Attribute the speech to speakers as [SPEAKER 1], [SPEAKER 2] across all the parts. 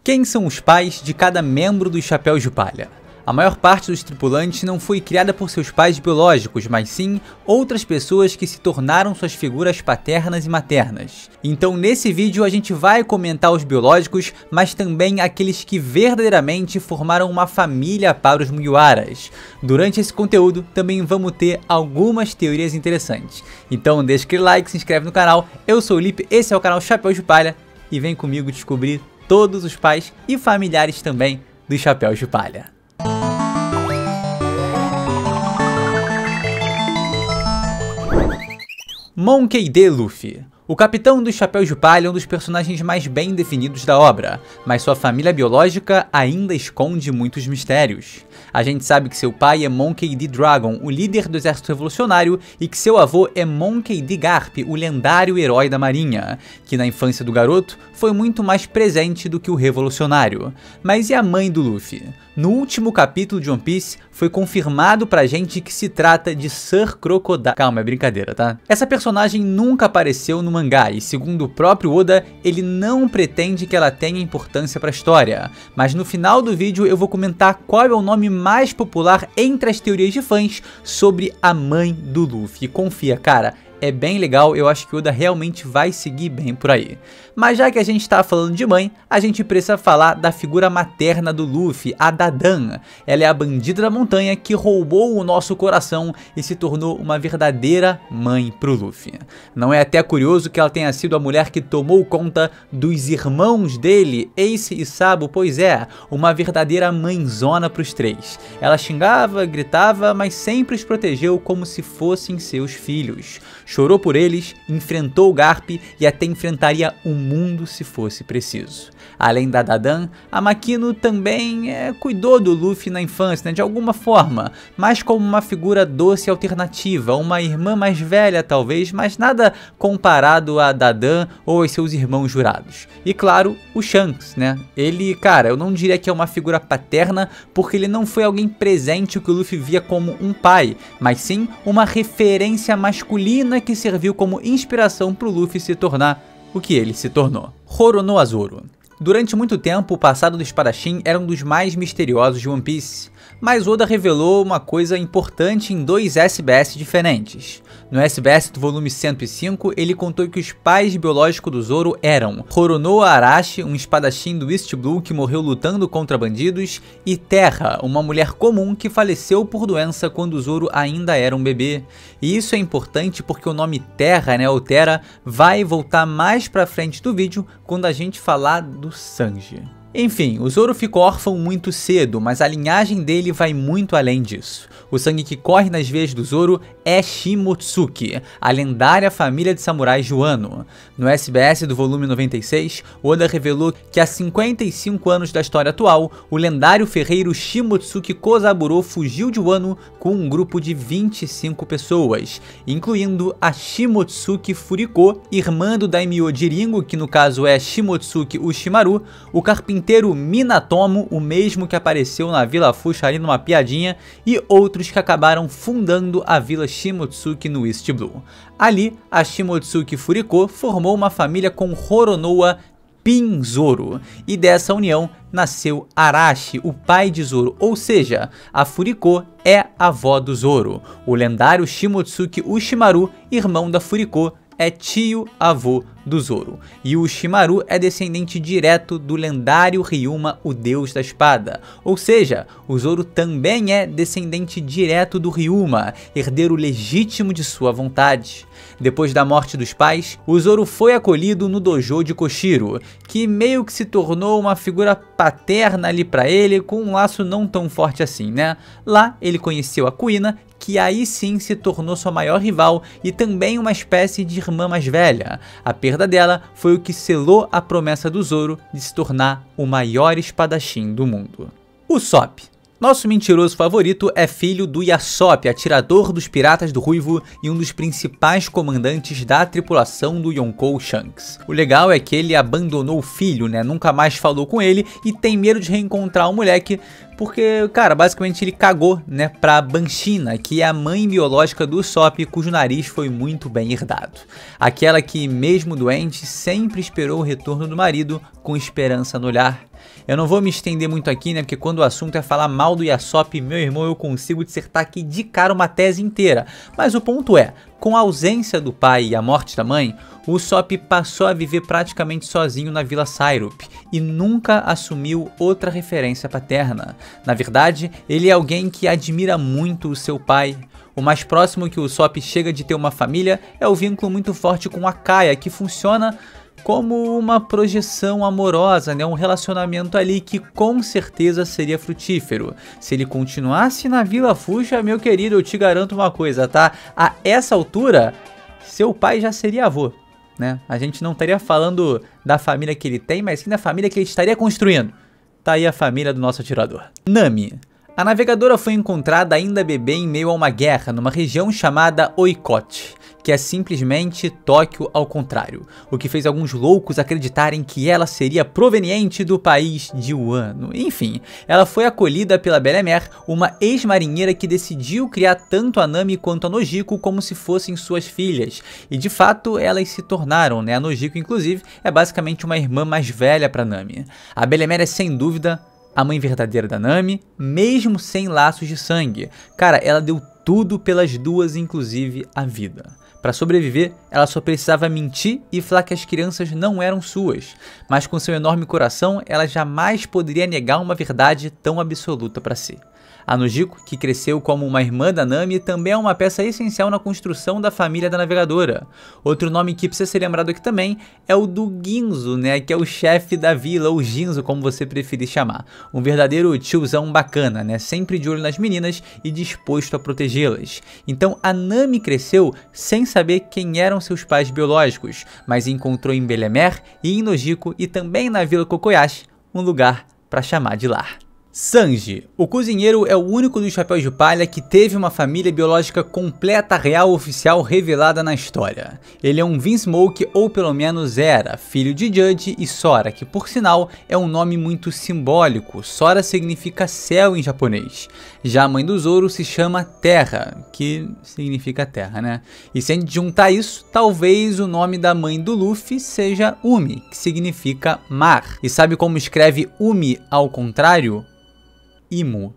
[SPEAKER 1] Quem são os pais de cada membro dos Chapéus de Palha? A maior parte dos tripulantes não foi criada por seus pais biológicos, mas sim outras pessoas que se tornaram suas figuras paternas e maternas. Então nesse vídeo a gente vai comentar os biológicos, mas também aqueles que verdadeiramente formaram uma família para os Mugiwaras. Durante esse conteúdo também vamos ter algumas teorias interessantes. Então deixa aquele like, se inscreve no canal. Eu sou o Lipe, esse é o canal Chapéus de Palha e vem comigo descobrir todos os pais e familiares também dos Chapéus de Palha. Monkey D. Luffy. O capitão dos Chapéus de Palha é um dos personagens mais bem definidos da obra, mas sua família biológica ainda esconde muitos mistérios. A gente sabe que seu pai é Monkey D. Dragon, o líder do exército revolucionário, e que seu avô é Monkey D. Garp, o lendário herói da marinha, que na infância do garoto foi muito mais presente do que o revolucionário. Mas e a mãe do Luffy? No último capítulo de One Piece, foi confirmado pra gente que se trata de Sir Crocodile. Calma, é brincadeira, tá? Essa personagem nunca apareceu no mangá e, segundo o próprio Oda, ele não pretende que ela tenha importância pra história. Mas no final do vídeo eu vou comentar qual é o nome mais popular entre as teorias de fãs sobre a mãe do Luffy. Confia, cara. É bem legal, eu acho que o Oda realmente vai seguir bem por aí. Mas já que a gente tá falando de mãe, a gente precisa falar da figura materna do Luffy, a Dadan. Ela é a bandida da montanha que roubou o nosso coração e se tornou uma verdadeira mãe pro Luffy. Não é até curioso que ela tenha sido a mulher que tomou conta dos irmãos dele, Ace e Sabo? Pois é, uma verdadeira mãezona pros três. Ela xingava, gritava, mas sempre os protegeu como se fossem seus filhos. Chorou por eles, enfrentou o Garp e até enfrentaria o mundo se fosse preciso. Além da Dadan, a Makino também cuidou do Luffy na infância, né, de alguma forma, mas como uma figura doce e alternativa, uma irmã mais velha talvez, mas nada comparado a Dadan ou aos seus irmãos jurados. E claro, o Shanks, né? Ele, cara, eu não diria que é uma figura paterna, porque ele não foi alguém presente que o Luffy via como um pai, mas sim uma referência masculina que serviu como inspiração para o Luffy se tornar o que ele se tornou. Roronoa Zoro. Durante muito tempo, o passado do espadachim era um dos mais misteriosos de One Piece, mas Oda revelou uma coisa importante em dois SBS diferentes. No SBS do volume 105, ele contou que os pais biológicos do Zoro eram Roronoa Arashi, um espadachim do East Blue que morreu lutando contra bandidos, e Terra, uma mulher comum que faleceu por doença quando o Zoro ainda era um bebê. E isso é importante porque o nome Terra, né, ou Terra, vai voltar mais pra frente do vídeo quando a gente falar do Sanji. Enfim, o Zoro ficou órfão muito cedo, mas a linhagem dele vai muito além disso. O sangue que corre nas veias do Zoro é Shimotsuki, a lendária família de samurais de Wano. No SBS do volume 96, Oda revelou que há 55 anos da história atual, o lendário ferreiro Shimotsuki Kozaburo fugiu de Wano com um grupo de 25 pessoas, incluindo a Shimotsuki Furiko, irmã do daimyo Jiringo, que no caso é Shimotsuki Ushimaru, o carpinteiro Minatomo, o mesmo que apareceu na Vila Fuxa ali numa piadinha, e outros que acabaram fundando a Vila Shimotsuki no East Blue. Ali, a Shimotsuki Furiko formou uma família com Roronoa Pin Zoro, e dessa união nasceu Arashi, o pai de Zoro, ou seja, a Furiko é a avó do Zoro. O lendário Shimotsuki Ushimaru, irmão da Furiko, é tio-avô do Zoro, e o Ushimaru é descendente direto do lendário Ryuma, o deus da espada, ou seja, o Zoro também é descendente direto do Ryuma, herdeiro legítimo de sua vontade. Depois da morte dos pais, o Zoro foi acolhido no dojo de Koshiro, que meio que se tornou uma figura paterna ali pra ele, com um laço não tão forte assim, né? Lá ele conheceu a Kuina, que aí sim se tornou sua maior rival e também uma espécie de irmã mais velha. A perda dela foi o que selou a promessa do Zoro de se tornar o maior espadachim do mundo. Usopp. Nosso mentiroso favorito é filho do Yasop, atirador dos Piratas do Ruivo e um dos principais comandantes da tripulação do Yonkou Shanks. O legal é que ele abandonou o filho, né? Nunca mais falou com ele e tem medo de reencontrar o moleque porque, cara, basicamente ele cagou, né, pra Banshina, que é a mãe biológica do Usopp, cujo nariz foi muito bem herdado. Aquela que, mesmo doente, sempre esperou o retorno do marido com esperança no olhar. Eu não vou me estender muito aqui, né, porque quando o assunto é falar mal do Yasopp, meu irmão, eu consigo dissertar aqui de cara uma tese inteira. Mas o ponto é, com a ausência do pai e a morte da mãe, o Usopp passou a viver praticamente sozinho na Vila Syrup e nunca assumiu outra referência paterna. Na verdade, ele é alguém que admira muito o seu pai. O mais próximo que o Usopp chega de ter uma família é o vínculo muito forte com a Kaia, que funciona como uma projeção amorosa, né? Um relacionamento ali que com certeza seria frutífero. Se ele continuasse na Vila Fuxa, meu querido, eu te garanto uma coisa, tá? A essa altura, seu pai já seria avô, né? A gente não estaria falando da família que ele tem, mas sim da família que ele estaria construindo. Tá aí a família do nosso atirador. Nami. A navegadora foi encontrada ainda bebê em meio a uma guerra numa região chamada Oikot, que é simplesmente Tóquio ao contrário, o que fez alguns loucos acreditarem que ela seria proveniente do país de Wano. Enfim, ela foi acolhida pela Belemer, uma ex-marinheira que decidiu criar tanto a Nami quanto a Nojiko como se fossem suas filhas, e de fato elas se tornaram, né? A Nojiko, inclusive, é basicamente uma irmã mais velha para Nami. A Belemer é sem dúvida a mãe verdadeira da Nami, mesmo sem laços de sangue. Cara, ela deu tudo pelas duas, inclusive a vida. Para sobreviver, ela só precisava mentir e falar que as crianças não eram suas, mas com seu enorme coração, ela jamais poderia negar uma verdade tão absoluta para si. A Nojiko, que cresceu como uma irmã da Nami, também é uma peça essencial na construção da família da navegadora. Outro nome que precisa ser lembrado aqui também é o do Ginzo, né, que é o chefe da vila, ou Ginzo, como você preferir chamar. Um verdadeiro tiozão bacana, né, sempre de olho nas meninas e disposto a protegê-las. Então a Nami cresceu sem saber quem eram seus pais biológicos, mas encontrou em Belemer e em Nojiko e também na vila Kokoyashi um lugar para chamar de lar. Sanji. O cozinheiro é o único dos Chapéus de Palha que teve uma família biológica completa, real, oficial, revelada na história. Ele é um Vinsmoke, ou pelo menos era, filho de Judge e Sora, que por sinal é um nome muito simbólico. Sora significa céu em japonês. Já a mãe do Zoro se chama Terra, que significa terra, né? E se a gente juntar isso, talvez o nome da mãe do Luffy seja Umi, que significa mar. E sabe como escreve Umi ao contrário? Imu.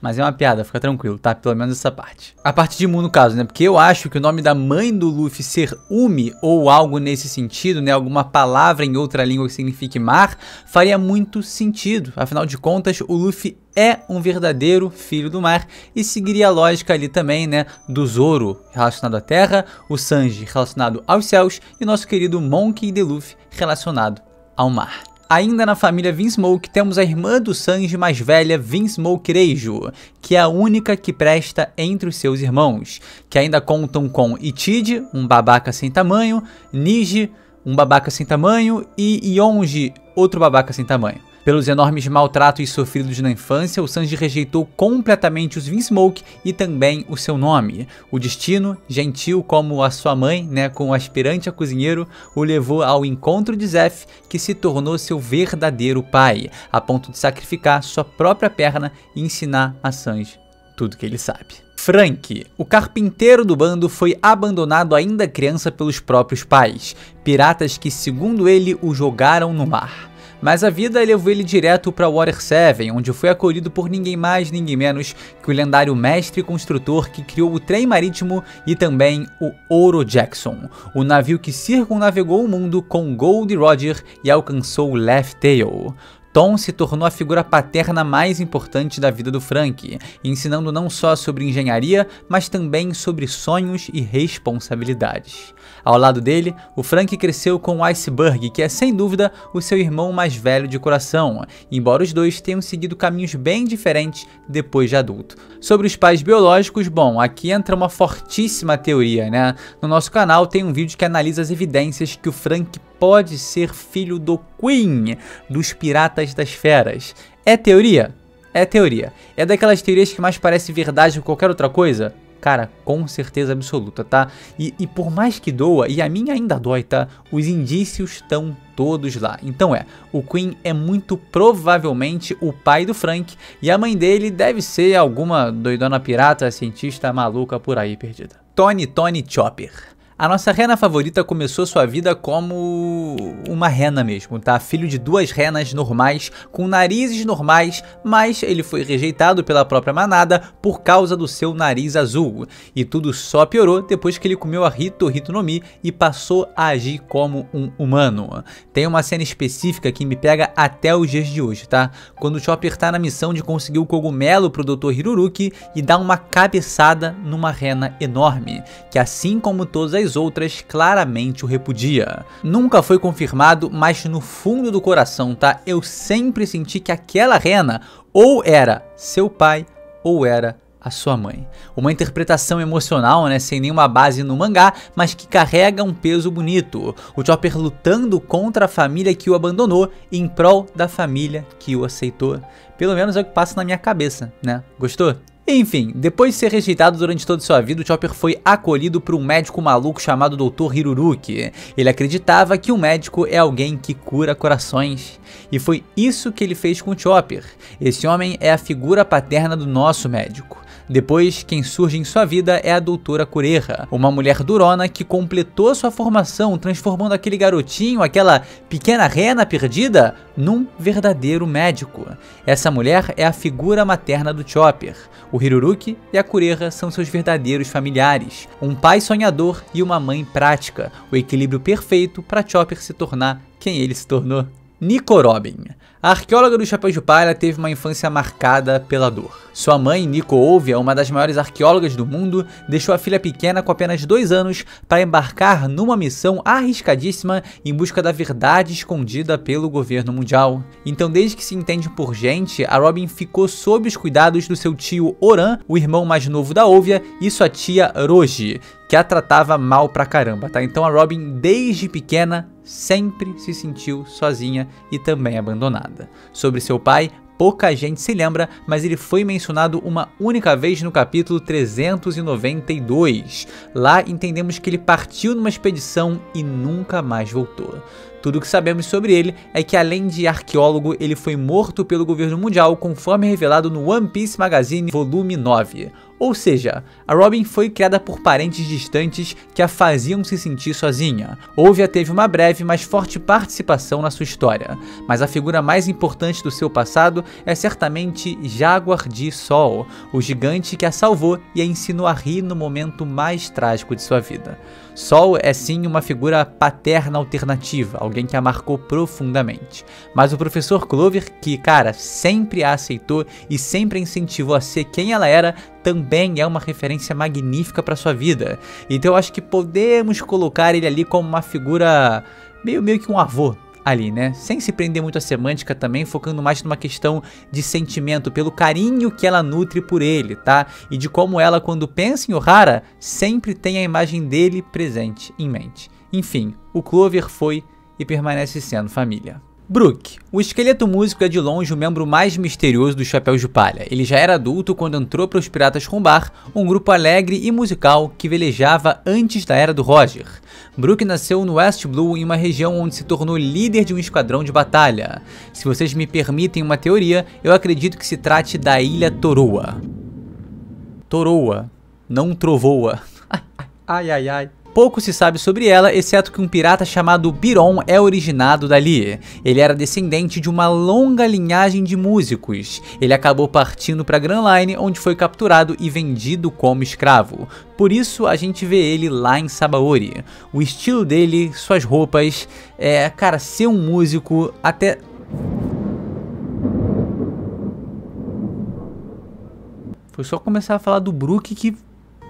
[SPEAKER 1] Mas é uma piada, fica tranquilo, tá? Pelo menos essa parte. A parte de Mu no caso, né? Porque eu acho que o nome da mãe do Luffy ser Umi, ou algo nesse sentido, né? Alguma palavra em outra língua que signifique mar, faria muito sentido. Afinal de contas, o Luffy é um verdadeiro filho do mar e seguiria a lógica ali também, né? Do Zoro relacionado à terra, o Sanji relacionado aos céus e nosso querido Monkey D. Luffy relacionado ao mar. Ainda na família Vinsmoke temos a irmã do Sanji mais velha, Vinsmoke Reijo, que é a única que presta entre os seus irmãos, que ainda contam com Ichiji, um babaca sem tamanho, Niji, um babaca sem tamanho, e Yonji, outro babaca sem tamanho. Pelos enormes maltratos sofridos na infância, o Sanji rejeitou completamente os Vinsmoke e também o seu nome. O destino, gentil como a sua mãe, né, com o aspirante a cozinheiro, o levou ao encontro de Zeff, que se tornou seu verdadeiro pai, a ponto de sacrificar sua própria perna e ensinar a Sanji tudo que ele sabe. Franky, o carpinteiro do bando, foi abandonado ainda criança pelos próprios pais, piratas que, segundo ele, o jogaram no mar. Mas a vida levou ele direto para Water 7, onde foi acolhido por ninguém mais, ninguém menos que o lendário mestre construtor que criou o trem marítimo e também o Oro Jackson, o navio que circunnavegou o mundo com Gold Roger e alcançou o Laugh Tale. Tom se tornou a figura paterna mais importante da vida do Franky, ensinando não só sobre engenharia, mas também sobre sonhos e responsabilidades. Ao lado dele, o Franky cresceu com o Iceberg, que é sem dúvida o seu irmão mais velho de coração, embora os dois tenham seguido caminhos bem diferentes depois de adulto. Sobre os pais biológicos, bom, aqui entra uma fortíssima teoria, né? No nosso canal tem um vídeo que analisa as evidências que o Franky pode ser filho do Queen, dos Piratas das Feras. É teoria? É teoria. É daquelas teorias que mais parece verdade que qualquer outra coisa? Cara, com certeza absoluta, tá? E por mais que doa, e a minha ainda dói, tá? Os indícios estão todos lá. Então o Queen é muito provavelmente o pai do Frank, e a mãe dele deve ser alguma doidona pirata, cientista maluca por aí perdida. Tony Chopper. A nossa rena favorita começou sua vida como uma rena mesmo, tá? Filho de duas renas normais, com narizes normais, mas ele foi rejeitado pela própria manada por causa do seu nariz azul. E tudo só piorou depois que ele comeu a Hito no Mi e passou a agir como um humano. Tem uma cena específica que me pega até os dias de hoje, tá? Quando o Chopper tá na missão de conseguir o cogumelo pro Dr. Hiruruki e dá uma cabeçada numa rena enorme, que assim como todas as outras, claramente o repudia. Nunca foi confirmado, mas no fundo do coração, tá? Eu sempre senti que aquela rena ou era seu pai ou era a sua mãe. Uma interpretação emocional, né, sem nenhuma base no mangá, mas que carrega um peso bonito. O Chopper lutando contra a família que o abandonou em prol da família que o aceitou. Pelo menos é o que passa na minha cabeça, né? Gostou? Enfim, depois de ser rejeitado durante toda sua vida, o Chopper foi acolhido por um médico maluco chamado Dr. Hiruruki. Ele acreditava que um médico é alguém que cura corações. E foi isso que ele fez com o Chopper. Esse homem é a figura paterna do nosso médico. Depois, quem surge em sua vida é a Doutora Kureha, uma mulher durona que completou sua formação, transformando aquele garotinho, aquela pequena rena perdida, num verdadeiro médico. Essa mulher é a figura materna do Chopper. O Hiruruki e a Kureha são seus verdadeiros familiares, um pai sonhador e uma mãe prática, o equilíbrio perfeito para Chopper se tornar quem ele se tornou. Nico Robin. A arqueóloga do Chapéu de Palha teve uma infância marcada pela dor. Sua mãe, Nico Ouvia, uma das maiores arqueólogas do mundo, deixou a filha pequena com apenas 2 anos para embarcar numa missão arriscadíssima em busca da verdade escondida pelo governo mundial. Então, desde que se entende por gente, a Robin ficou sob os cuidados do seu tio Oran, o irmão mais novo da Ouvia, e sua tia Roji, que a tratava mal pra caramba, tá? Então a Robin, desde pequena, sempre se sentiu sozinha e também abandonada. Sobre seu pai, pouca gente se lembra, mas ele foi mencionado uma única vez no capítulo 392. Lá entendemos que ele partiu numa expedição e nunca mais voltou. Tudo o que sabemos sobre ele é que, além de arqueólogo, ele foi morto pelo governo mundial, conforme revelado no One Piece Magazine Volume 9. Ou seja, a Robin foi criada por parentes distantes que a faziam se sentir sozinha. Ouvia teve uma breve, mas forte participação na sua história, mas a figura mais importante do seu passado é certamente Jaguar de Sol, o gigante que a salvou e a ensinou a rir no momento mais trágico de sua vida. Sol é sim uma figura paterna alternativa, alguém que a marcou profundamente. Mas o professor Clover, que, cara, sempre a aceitou e sempre a incentivou a ser quem ela era, também é uma referência magnífica para sua vida. Então eu acho que podemos colocar ele ali como uma figura meio que um avô ali, né? Sem se prender muito à semântica também, focando mais numa questão de sentimento, pelo carinho que ela nutre por ele, tá? E de como ela, quando pensa em Ohara, sempre tem a imagem dele presente em mente. Enfim, o Clover foi e permanece sendo família. Brook. O esqueleto músico é de longe o membro mais misterioso dos Chapéus de Palha. Ele já era adulto quando entrou para os Piratas Rumbar, um grupo alegre e musical que velejava antes da era do Roger. Brook nasceu no West Blue, em uma região onde se tornou líder de um esquadrão de batalha. Se vocês me permitem uma teoria, eu acredito que se trate da ilha Toroa. Toroa, não Trovoa. Ai, ai, ai. Pouco se sabe sobre ela, exceto que um pirata chamado Biron é originado dali. Ele era descendente de uma longa linhagem de músicos. Ele acabou partindo para Grand Line, onde foi capturado e vendido como escravo. Por isso a gente vê ele lá em Sabaori. O estilo dele, suas roupas, cara, ser um músico até... Foi só começar a falar do Brook que...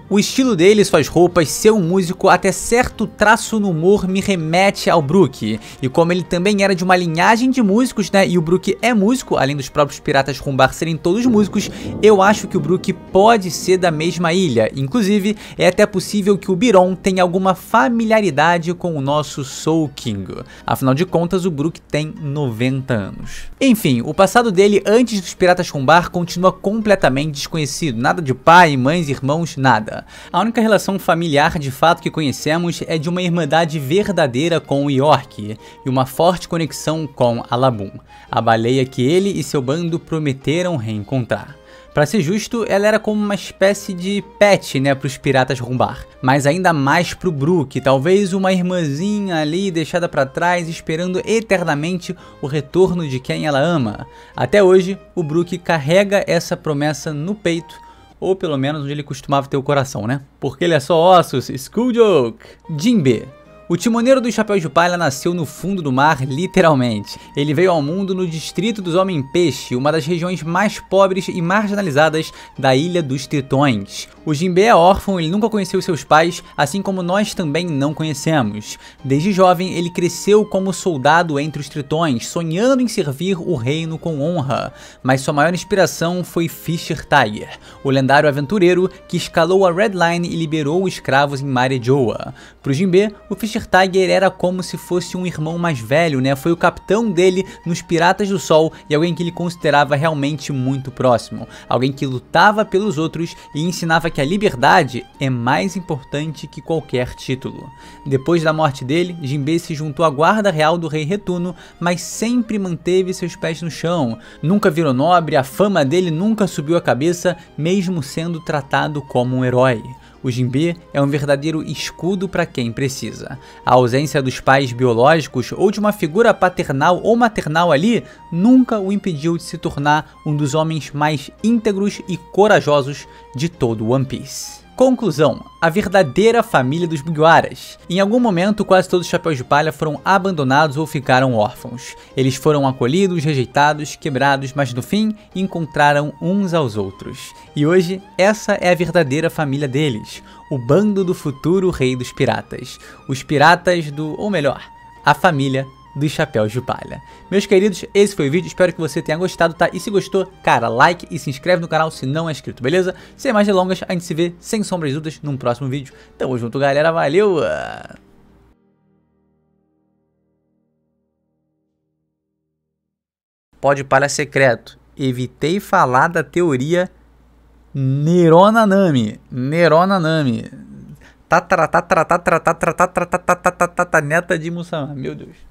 [SPEAKER 1] O estilo dele, suas roupas, ser um músico, até certo traço no humor me remete ao Brook. E como ele também era de uma linhagem de músicos, né, e o Brook é músico, além dos próprios Piratas Rumbar serem todos músicos, eu acho que o Brook pode ser da mesma ilha. Inclusive, é até possível que o Biron tenha alguma familiaridade com o nosso Soul King. Afinal de contas, o Brook tem 90 anos. Enfim, o passado dele antes dos Piratas Rumbar continua completamente desconhecido. Nada de pai, mães, irmãos, nada. A única relação familiar de fato que conhecemos é de uma irmandade verdadeira com o York e uma forte conexão com a Labum, a baleia que ele e seu bando prometeram reencontrar. Pra ser justo, ela era como uma espécie de pet, né, pros piratas Rumbar, mas ainda mais pro Brook, talvez uma irmãzinha ali deixada pra trás esperando eternamente o retorno de quem ela ama. Até hoje, o Brook carrega essa promessa no peito, ou pelo menos onde ele costumava ter o coração, né? Porque ele é só ossos, school joke. Jinbe. O timoneiro dos Chapéus de Palha nasceu no fundo do mar, literalmente. Ele veio ao mundo no distrito dos Homem-Peixe, uma das regiões mais pobres e marginalizadas da Ilha dos Tritões. O Jinbe é órfão, ele nunca conheceu seus pais, assim como nós também não conhecemos. Desde jovem, ele cresceu como soldado entre os Tritões, sonhando em servir o reino com honra. Mas sua maior inspiração foi Fisher Tiger, o lendário aventureiro que escalou a Red Line e liberou escravos em Mare Joa. Pro Jinbe, o Fisher Tiger era como se fosse um irmão mais velho, né? Foi o capitão dele nos Piratas do Sol e alguém que ele considerava realmente muito próximo. Alguém que lutava pelos outros e ensinava que a liberdade é mais importante que qualquer título. Depois da morte dele, Jinbe se juntou à guarda real do rei Retuno, mas sempre manteve seus pés no chão. Nunca virou nobre, a fama dele nunca subiu a cabeça, mesmo sendo tratado como um herói. O Jinbe é um verdadeiro escudo para quem precisa. A ausência dos pais biológicos ou de uma figura paternal ou maternal ali nunca o impediu de se tornar um dos homens mais íntegros e corajosos de todo One Piece. Conclusão: a verdadeira família dos Mugiwaras. Em algum momento, quase todos os Chapéus de Palha foram abandonados ou ficaram órfãos. Eles foram acolhidos, rejeitados, quebrados, mas no fim encontraram uns aos outros. E hoje, essa é a verdadeira família deles, o bando do futuro rei dos piratas. Os piratas ou melhor, a família dos Chapéus de Palha. Meus queridos, esse foi o vídeo, espero que você tenha gostado, tá? E se gostou, cara, like e se inscreve no canal se não é inscrito, beleza? Sem mais delongas, a gente se vê, sem sombras de dúvidas, num próximo vídeo. Tamo junto, galera, valeu! Pode Palha secreto. Evitei falar da teoria Nerona Nami. Nerona Nami. Neta de Musamá, meu Deus.